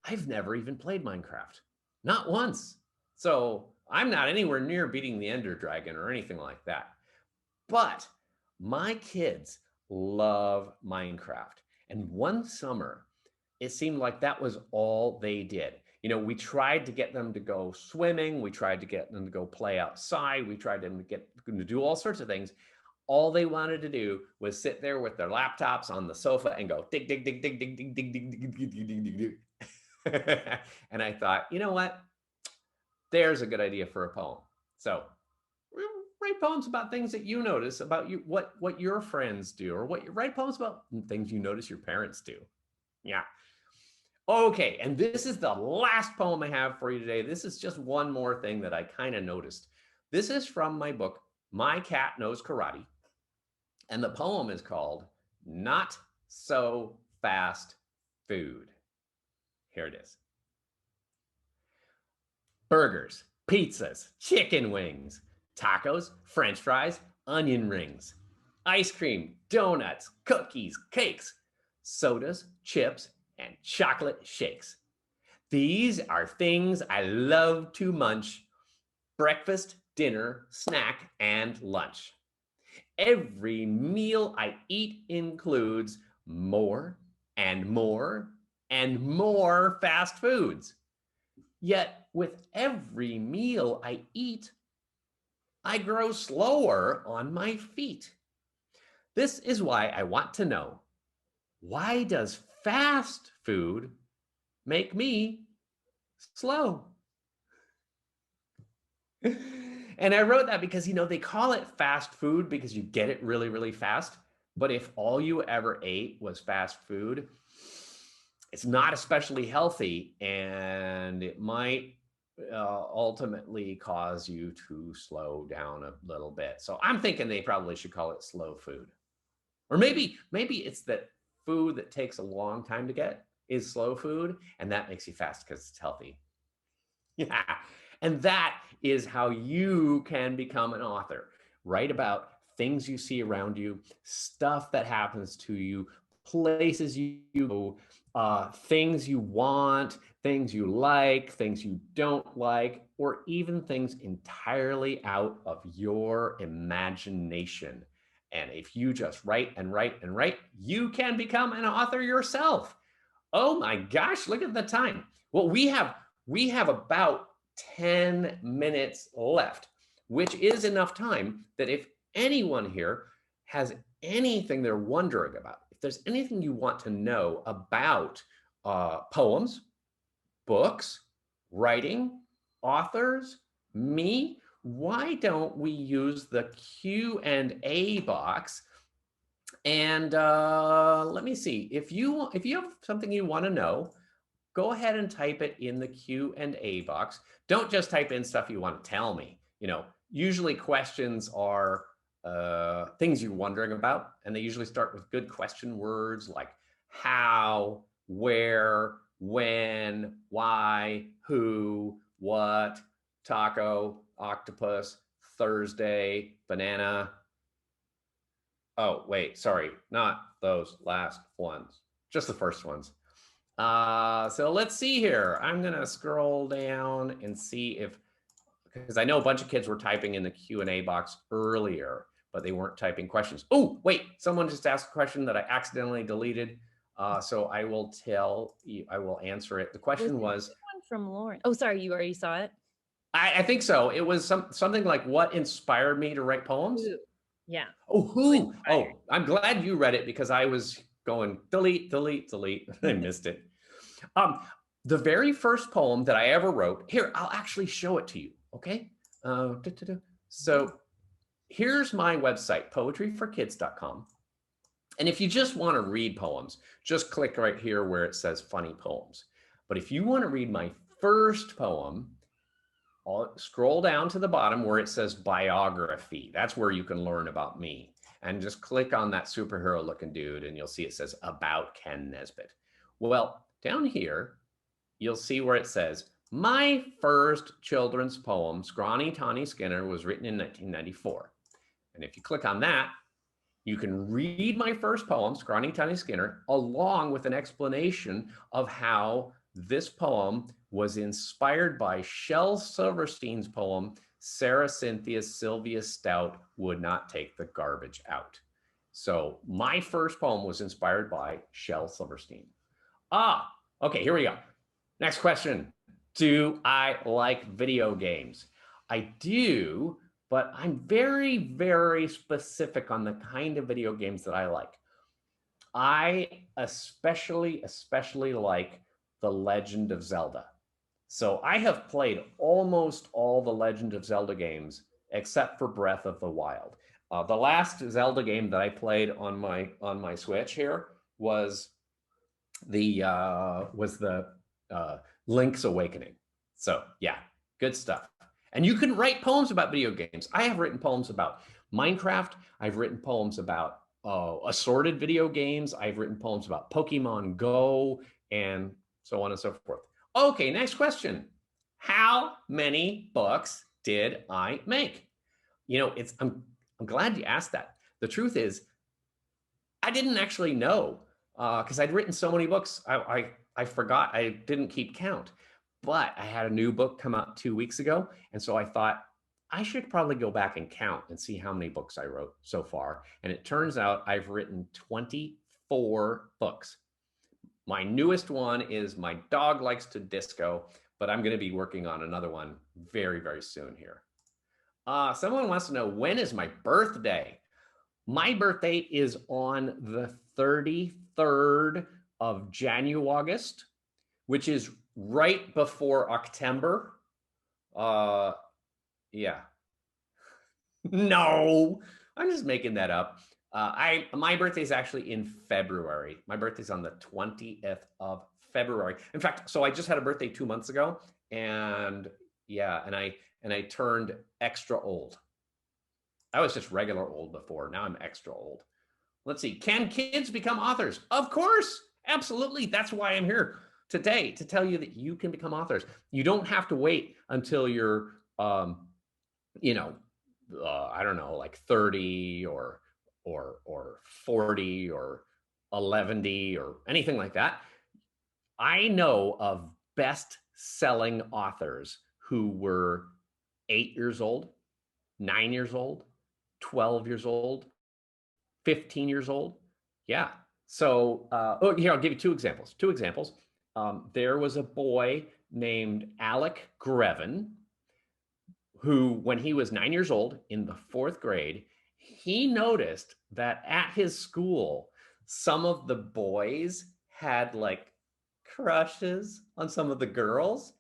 I've never even played Minecraft. Not once. So I'm not anywhere near beating the Ender Dragon or anything like that. But my kids love Minecraft. And one summer, it seemed like that was all they did. You know, we tried to get them to go swimming. We tried to get them to go play outside. We tried them to get them to do all sorts of things. All they wanted to do was sit there with their laptops on the sofa and go dig, dig, dig, dig, dig, dig, dig, dig, dig, dig, dig, dig, dig, dig. And I thought, you know what? There's a good idea for a poem. So write poems about things that you notice about you, what your friends do, or write poems about things you notice your parents do. Yeah. Okay, and this is the last poem I have for you today. This is just one more thing that I kind of noticed. This is from my book, My Cat Knows Karate. And the poem is called Not So Fast Food. Here it is. Burgers, pizzas, chicken wings, tacos, french fries, onion rings, ice cream, donuts, cookies, cakes, sodas, chips, and chocolate shakes. These are things I love to munch. Breakfast, dinner, snack, and lunch. Every meal I eat includes more and more and more fast foods. Yet with every meal I eat, I grow slower on my feet. This is why I want to know, why does fast food make me slow? And I wrote that because, they call it fast food because you get it really, really fast. But if all you ever ate was fast food, it's not especially healthy, and it might ultimately cause you to slow down a little bit. So I'm thinking they probably should call it slow food. Or maybe it's that food that takes a long time to get is slow food, and that makes you fast because it's healthy. Yeah. And that is how you can become an author. Write about things you see around you, stuff that happens to you, places you go, things you want, things you like, things you don't like, or even things entirely out of your imagination. And if you just write and write and write, you can become an author yourself. Oh my gosh, look at the time. Well, we have about 10 minutes left, which is enough time that if anyone here has anything they're wondering about, if there's anything you want to know about poems, books, writing, authors, me, why don't we use the Q&A box? And let me see, if you have something you want to know, go ahead and type it in the Q&A box. Don't just type in stuff you want to tell me. Usually questions are things you're wondering about, and they usually start with good question words like how, where, when, why, who, what, taco, octopus, Thursday, banana. Oh, wait, sorry, not those last ones, just the first ones. So let's see here. I'm gonna scroll down and see if, because I know a bunch of kids were typing in the Q&A box earlier, but they weren't typing questions. Oh, wait, someone just asked a question that I accidentally deleted. So I will tell you, I will answer it. The question was
one from Lauren. Oh, sorry, you already saw it?
I think so. It was something like, what inspired me to write poems?
Ooh. Yeah.
Oh, who? Oh, I'm glad you read it because I was going delete, delete, delete. I missed it. The very first poem that I ever wrote, here, I'll actually show it to you, okay? So here's my website, poetryforkids.com. And if you just want to read poems, just click right here where it says funny poems. But if you want to read my first poem, I'll scroll down to the bottom where it says biography. That's where you can learn about me. And just click on that superhero looking dude and you'll see it says about Kenn Nesbitt. Well, down here, you'll see where it says, my first children's poem, Scrawny Tawny Skinner, was written in 1994. And if you click on that, you can read my first poem, Scrawny Tawny Skinner, along with an explanation of how this poem was inspired by Shel Silverstein's poem, Sarah Cynthia Sylvia Stout Would Not Take the Garbage Out. So my first poem was inspired by Shel Silverstein. Okay, here we go. Next question. Do I like video games? I do, but I'm very, very specific on the kind of video games that I like. I especially like The Legend of Zelda. So I have played almost all the Legend of Zelda games except for Breath of the Wild. The last Zelda game that I played on my Switch here was the Link's Awakening. So yeah, good stuff. And you can write poems about video games. I have written poems about Minecraft. I've written poems about assorted video games. I've written poems about Pokemon Go and so on and so forth. Okay, next question. How many books did I make? You know, I'm glad you asked that. The truth is, I didn't actually know because I'd written so many books. I forgot. I didn't keep count. But I had a new book come out 2 weeks ago, and so I thought I should probably go back and count and see how many books I wrote so far. And it turns out I've written 24 books. My newest one is My Dog Likes to Disco, but I'm going to be working on another one very, very soon here. Someone wants to know, when is my birthday? My birthday is on the 33rd of January, which is right before October. Yeah. No, I'm just making that up. My birthday is actually in February. My birthday's on the 20th of February. In fact, so I just had a birthday 2 months ago, and yeah, and I turned extra old. I was just regular old before. Now I'm extra old. Let's see. Can kids become authors? Of course. Absolutely. That's why I'm here today, to tell you that you can become authors. You don't have to wait until you're, I don't know, like 30 or 40 or 11 or anything like that. I know of best-selling authors who were 8 years old, 9 years old, 12 years old, 15 years old. Yeah. So here, I'll give you two examples. There was a boy named Alec Greven who, when he was 9 years old in the 4th grade, he noticed that at his school, some of the boys had like crushes on some of the girls,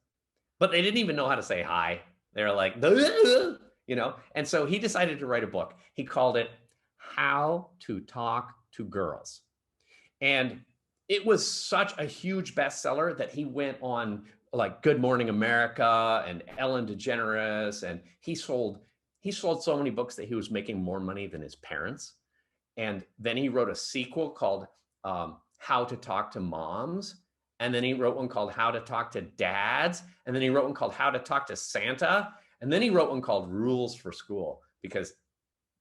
but they didn't even know how to say hi. They were like, and so he decided to write a book. He called it How to Talk to Girls. And it was such a huge bestseller that he went on like Good Morning America and Ellen DeGeneres, and he sold so many books that he was making more money than his parents. And then he wrote a sequel called How to Talk to Moms. And then he wrote one called How to Talk to Dads. And then he wrote one called How to Talk to Santa. And then he wrote one called Rules for School, because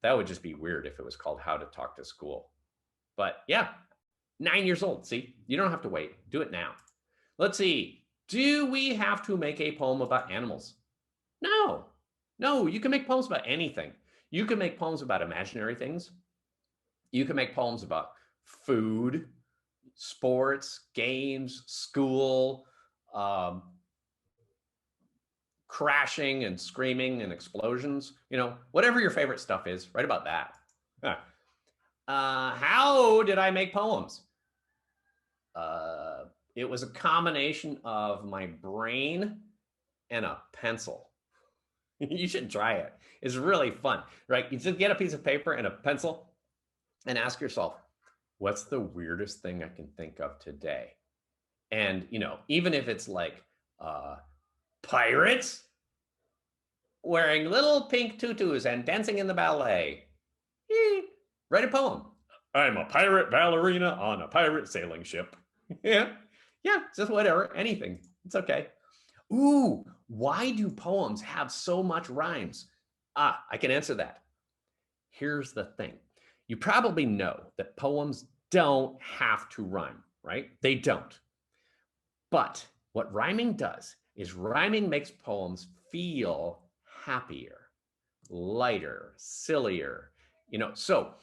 that would just be weird if it was called How to Talk to School. But yeah, 9 years old. See, you don't have to wait. Do it now. Let's see. Do we have to make a poem about animals? No, you can make poems about anything. You can make poems about imaginary things. You can make poems about food, sports, games, school, crashing and screaming and explosions, whatever your favorite stuff is, write about that. How did I make poems? It was a combination of my brain and a pencil. You should try it. It's really fun, right? You just get a piece of paper and a pencil and ask yourself, what's the weirdest thing I can think of today? And, even if it's like pirates wearing little pink tutus and dancing in the ballet, write a poem. I'm a pirate ballerina on a pirate sailing ship. Yeah, just whatever, anything. It's okay. Ooh, why do poems have so much rhymes? I can answer that. Here's the thing. You probably know that poems don't have to rhyme, right? They don't. But what rhyming does is rhyming makes poems feel happier, lighter, sillier, So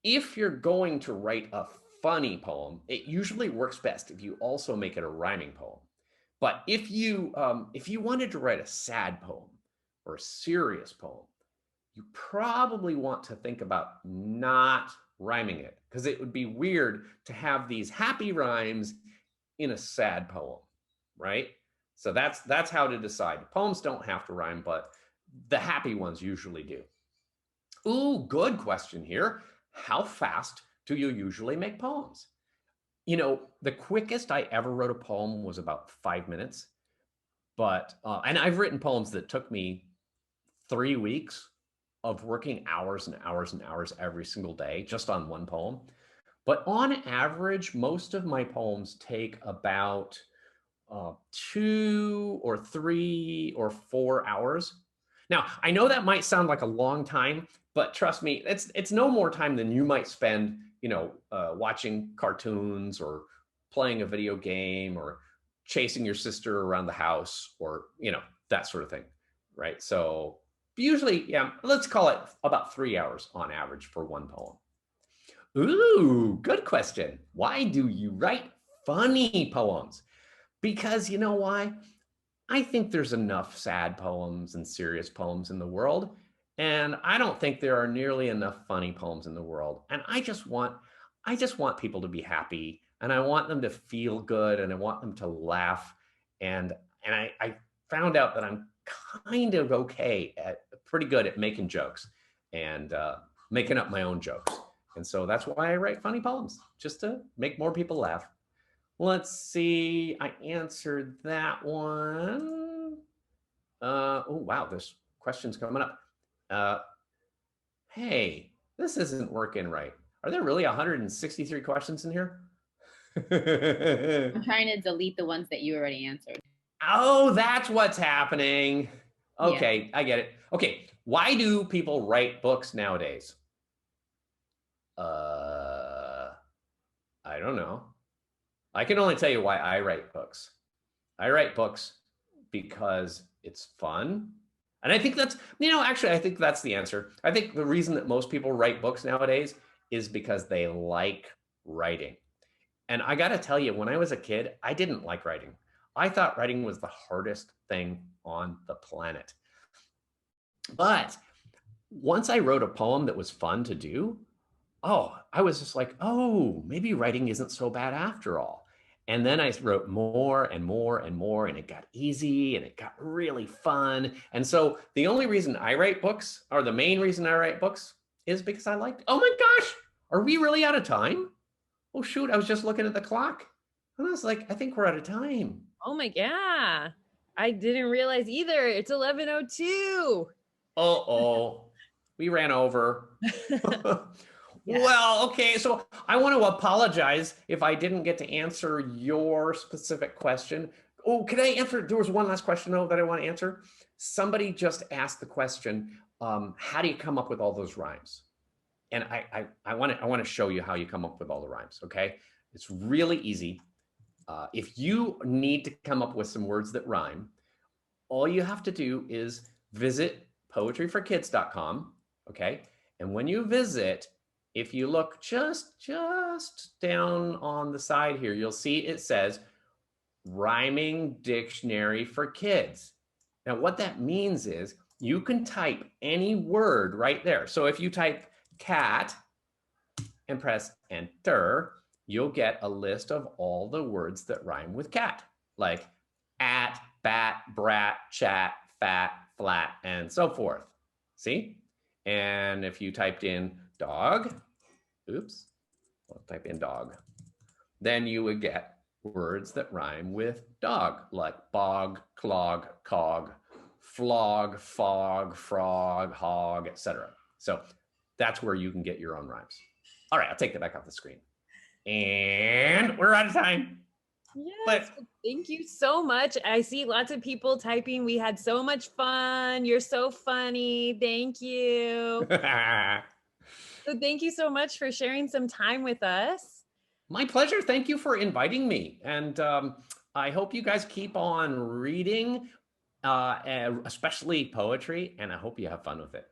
if you're going to write a funny poem, it usually works best if you also make it a rhyming poem. But if you wanted to write a sad poem or a serious poem, you probably want to think about not rhyming it, because it would be weird to have these happy rhymes in a sad poem, right? So that's how to decide. Poems don't have to rhyme, but the happy ones usually do. Ooh, good question here. How fast do you usually make poems? You know, the quickest I ever wrote a poem was about 5 minutes. But, and I've written poems that took me 3 weeks of working hours and hours and hours every single day just on one poem. But on average, most of my poems take about 2 or 3 or 4 hours. Now, I know that might sound like a long time, but trust me, it's no more time than you might spend, watching cartoons or playing a video game or chasing your sister around the house or, that sort of thing, right? So usually, yeah, let's call it about 3 hours on average for one poem. Ooh, good question. Why do you write funny poems? Because you know why? I think there's enough sad poems and serious poems in the world. And I don't think there are nearly enough funny poems in the world. And I just want people to be happy, and I want them to feel good, and I want them to laugh. And I found out that I'm kind of pretty good at making jokes and making up my own jokes. And so that's why I write funny poems, just to make more people laugh. Let's see. I answered that one. Oh, wow. There's questions coming up. Hey, this isn't working right. Are there really 163 questions in here?
I'm trying to delete the ones that you already answered.
Oh, that's what's happening. Okay, yeah. I get it. Okay, why do people write books nowadays? I don't know. I can only tell you why I write books. I write books because it's fun. And I think that's, actually, I think that's the answer. I think the reason that most people write books nowadays is because they like writing. And I got to tell you, when I was a kid, I didn't like writing. I thought writing was the hardest thing on the planet. But once I wrote a poem that was fun to do, I was just like, maybe writing isn't so bad after all. And then I wrote more and more and more, and it got easy and it got really fun. And so the only reason I write books, or the main reason I write books, is because I liked, oh my gosh, are we really out of time? Oh shoot, I was just looking at the clock. And I was like, I think we're out of time.
Oh my, yeah. I didn't realize either. It's 11:02.
Oh, we ran over. Yeah. Well, okay, so I want to apologize if I didn't get to answer your specific question. Oh, can I answer? There was one last question though that I want to answer. Somebody just asked the question, how do you come up with all those rhymes? And I want to show you how you come up with all the rhymes, okay? It's really easy. If you need to come up with some words that rhyme, all you have to do is visit poetryforkids.com, okay? And when you visit, if you look just down on the side here, you'll see it says Rhyming Dictionary for Kids. Now, what that means is you can type any word right there. So if you type cat and press enter, you'll get a list of all the words that rhyme with cat, like at, bat, brat, chat, fat, flat, and so forth. See? And if you typed in dog, I'll type in dog, then you would get words that rhyme with dog, like bog, clog, cog, flog, fog, frog, hog, etc. So that's where you can get your own rhymes. All right, I'll take that back off the screen. And we're out of time.
Yes, thank you so much. I see lots of people typing. We had so much fun. You're so funny. Thank you. So thank you so much for sharing some time with us.
My pleasure. Thank you for inviting me. And I hope you guys keep on reading, especially poetry, and I hope you have fun with it.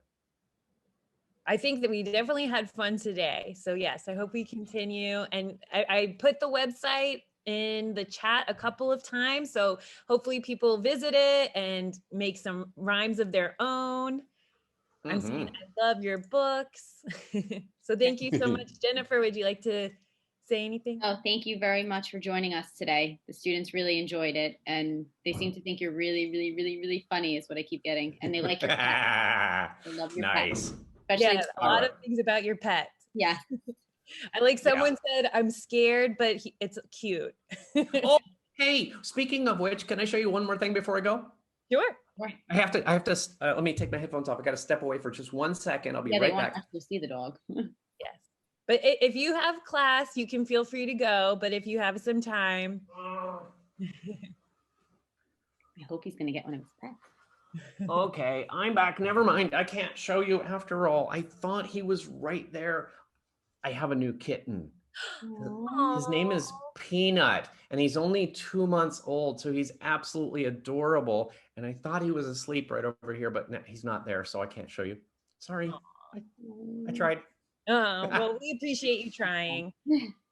I think that we definitely had fun today. So yes, I hope we continue. And I put the website in the chat a couple of times. So hopefully people visit it and make some rhymes of their own. I'm saying I love your books. So thank you so much. Jennifer, would you like to say anything?
Oh, thank you very much for joining us today. The students really enjoyed it, and they seem to think you're really, really, really, really funny is what I keep getting. And they like your pet. They love your pet.
Nice.
Especially,
Yeah, a lot of things about your pet.
yeah.
I like someone said, I'm scared, but it's cute.
Oh, hey, speaking of which, can I show you one more thing before I go?
Sure.
Right.
I have to, let me take my headphones off. I got to step away for just 1 second. I'll be
Yeah,
right
they want
back.
us to see the dog.
Yes. But if you have class, you can feel free to go. But if you have some time.
I hope he's going to get one of his pets.
Okay, I'm back. Never mind. I can't show you after all. I thought he was right there. I have a new kitten. His name is Peanut, and he's only 2 months old, so he's absolutely adorable. And I thought he was asleep right over here, but no, he's not there, so I can't show you. Sorry. I tried.
Oh, well, we appreciate you trying.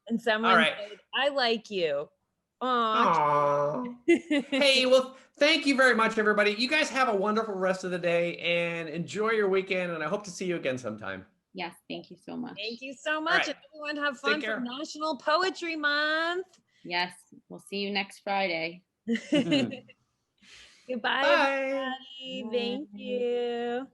And someone
All right.
said, I like you.
Aw. Hey, well, thank you very much, everybody. You guys have a wonderful rest of the day and enjoy your weekend, and I hope to see you again sometime.
Yes, thank you so much.
Thank you so much.
right.
And everyone have fun for National Poetry Month.
Yes, we'll see you next Friday.
Goodbye,
Bye.
everybody. Thank you.